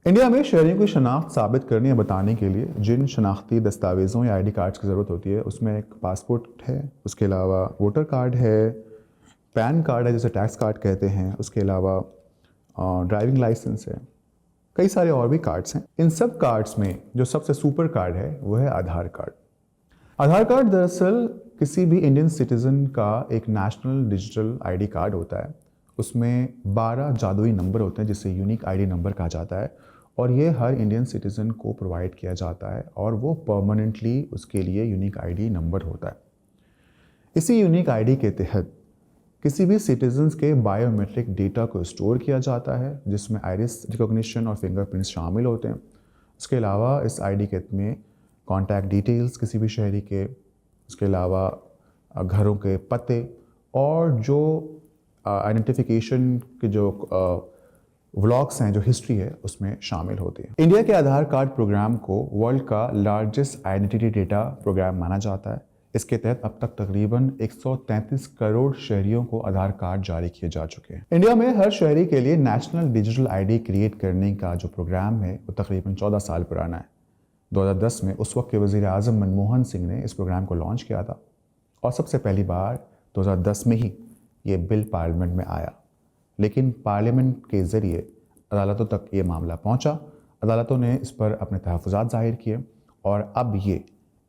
India में शहरियों की शनाख्त साबित करने या बताने के लिए जिन शनाख्ती दस्तावेज़ों या आईडी कार्ड्स की ज़रूरत होती है उसमें एक पासपोर्ट है, उसके अलावा वोटर कार्ड है, पैन कार्ड है जिसे टैक्स कार्ड कहते हैं, उसके अलावा ड्राइविंग लाइसेंस है, कई सारे और भी कार्ड्स हैं। इन सब कार्ड्स में जो सबसे सुपर कार्ड है वो है आधार कार्ड। आधार कार्ड दरअसल किसी भी इंडियन सिटीज़न का एक नेशनल डिजिटल आईडी कार्ड होता है। उसमें 12 जादुई नंबर होते हैं जिसे यूनिक आईडी नंबर कहा जाता है और ये हर इंडियन सिटीज़न को प्रोवाइड किया जाता है और वो परमानेंटली उसके लिए यूनिक आईडी नंबर होता है। इसी यूनिक आईडी के तहत किसी भी सिटीजन्स के बायोमेट्रिक डेटा को स्टोर किया जाता है जिसमें आइरिस रिकॉग्निशन और फिंगरप्रिंट्स शामिल होते हैं। इसके अलावा इस आईडी के में कॉन्टैक्ट डिटेल्स किसी भी शहरी के, इसके अलावा घरों के पते और जो आइडेंटिफिकेशन के जो व्लॉग्स हैं, जो हिस्ट्री है, उसमें शामिल होती है। इंडिया के आधार कार्ड प्रोग्राम को वर्ल्ड का लार्जेस्ट आइडेंटिटी डेटा प्रोग्राम माना जाता है। इसके तहत अब तक तकरीबन 133 करोड़ शहरियों को आधार कार्ड जारी किए जा चुके हैं। इंडिया में हर शहरी के लिए नेशनल डिजिटल आईडी क्रिएट करने का जो प्रोग्राम है वो तकरीबन 14 साल पुराना है। 2010 में उस वक्त के वज़ीर आज़म मनमोहन सिंह ने इस प्रोग्राम को लॉन्च किया था और सबसे पहली बार 2010 में ही ये बिल पार्लियामेंट में आया, लेकिन पार्लियामेंट के ज़रिए अदालतों तक ये मामला पहुंचा। अदालतों ने इस पर अपने तहफ़्फ़ुज़ात ज़ाहिर किए और अब ये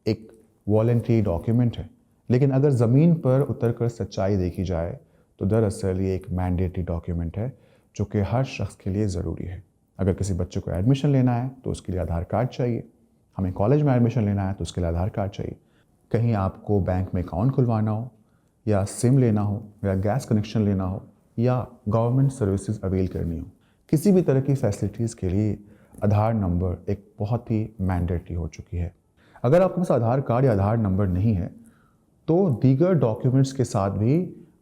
एक वॉलंटरी डॉक्यूमेंट है। लेकिन अगर ज़मीन पर उतर कर सच्चाई देखी जाए तो दरअसल ये एक मैंडेटरी डॉक्यूमेंट है जो कि हर शख्स के लिए ज़रूरी है। अगर किसी बच्चे को एडमिशन लेना है तो उसके लिए आधार कार्ड चाहिए, हमें कॉलेज में एडमिशन लेना है तो उसके लिए आधार कार्ड चाहिए, कहीं आपको बैंक में अकाउंट खुलवाना हो या सिम लेना हो या गैस कनेक्शन लेना हो या गवर्नमेंट सर्विसेज अवेल करनी हो, किसी भी तरह की फैसिलिटीज़ के लिए आधार नंबर एक बहुत ही मैंडेटरी हो चुकी है। अगर आपके पास आधार कार्ड या आधार नंबर नहीं है तो दीगर डॉक्यूमेंट्स के साथ भी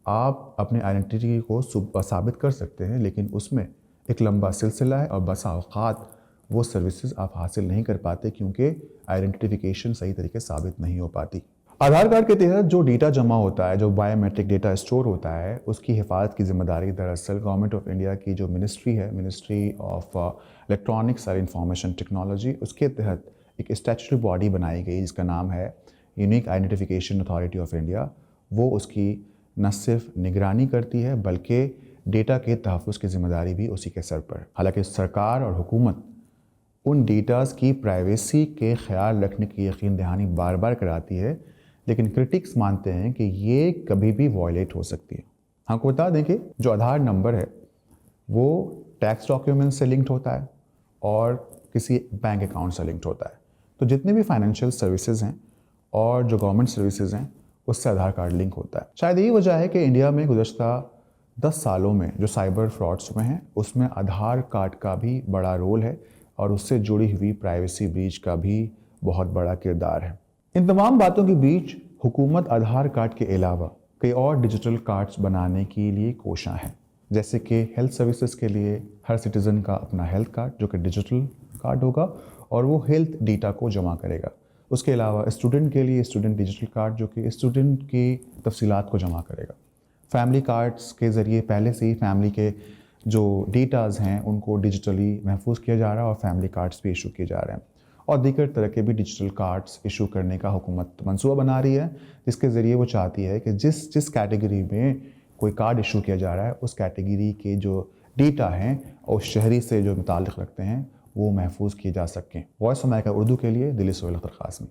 आप अपनी आइडेंटिटी को साबित कर सकते हैं, लेकिन उसमें एक लंबा सिलसिला है और बसा औक़ात वो सर्विसेज आप हासिल नहीं कर पाते क्योंकि आइडेंटिफिकेशन सही तरीके से साबित नहीं हो पाती। आधार कार्ड के तहत जो डेटा जमा होता है, जो बायोमेट्रिक डेटा स्टोर होता है, उसकी हिफाजत की जिम्मेदारी दरअसल गवर्नमेंट ऑफ इंडिया की जो मिनिस्ट्री है, ministry of electronics and information technology, उसके तहत एक स्टैट्यूटरी बॉडी बनाई गई जिसका नाम है unique identification authority of India. वो उसकी न सिर्फ निगरानी करती है बल्कि डेटा के तहफ़्फ़ुज़ की जिम्मेदारी भी उसी के सर पर। हालांकि सरकार और हुकूमत उन डेटाज़ की प्राइवेसी के ख्याल रखने की यकीन दहानी बार बार कराती है, लेकिन क्रिटिक्स मानते हैं कि ये कभी भी वॉयलेट हो सकती है। हमको बता दें कि जो आधार नंबर है वो टैक्स डॉक्यूमेंट से लिंक्ड होता है और किसी बैंक अकाउंट से लिंक्ड होता है। तो जितने भी फाइनेंशियल सर्विसेज हैं और जो गवर्नमेंट सर्विसेज हैं उससे आधार कार्ड लिंक होता है। शायद यही वजह है कि इंडिया में गुज़श्ता 10 सालों में जो साइबर फ्रॉड्स हुए हैं उसमें आधार कार्ड का भी बड़ा रोल है और उससे जुड़ी हुई प्राइवेसी ब्रीच का भी बहुत बड़ा किरदार है। इन तमाम बातों के बीच हुकूमत आधार कार्ड के अलावा कई और डिजिटल कार्ड्स बनाने के लिए कोशां है, जैसे कि हेल्थ सर्विसेज के लिए हर सिटीज़न का अपना हेल्थ कार्ड जो कि डिजिटल कार्ड होगा और वो हेल्थ डेटा को जमा करेगा। उसके अलावा स्टूडेंट के लिए स्टूडेंट डिजिटल कार्ड जो कि स्टूडेंट की तफसीलात को जमा करेगा। फैमिली कार्ड्स के ज़रिए पहले से ही फैमिली के जो डेटाज़ हैं उनको डिजिटली महफूज किया जा रहा है और फैमिली कार्ड्स भी इशू किए जा रहे हैं और दीगर तरह के भी डिजिटल कार्ड्स इशू करने का हुकूमत मंसूबा बना रही है, जिसके ज़रिए वो चाहती है कि जिस कैटेगरी में कोई कार्ड इशू किया जा रहा है उस कैटेगरी के जो डेटा हैं और उस शहरी से जो मुताल्लिक़ रखते हैं वो महफूज किए जा सकें। वॉइस ऑफ अमेरिका उर्दू के लिए दिल्ली से सोहेल अख्तर कासमी।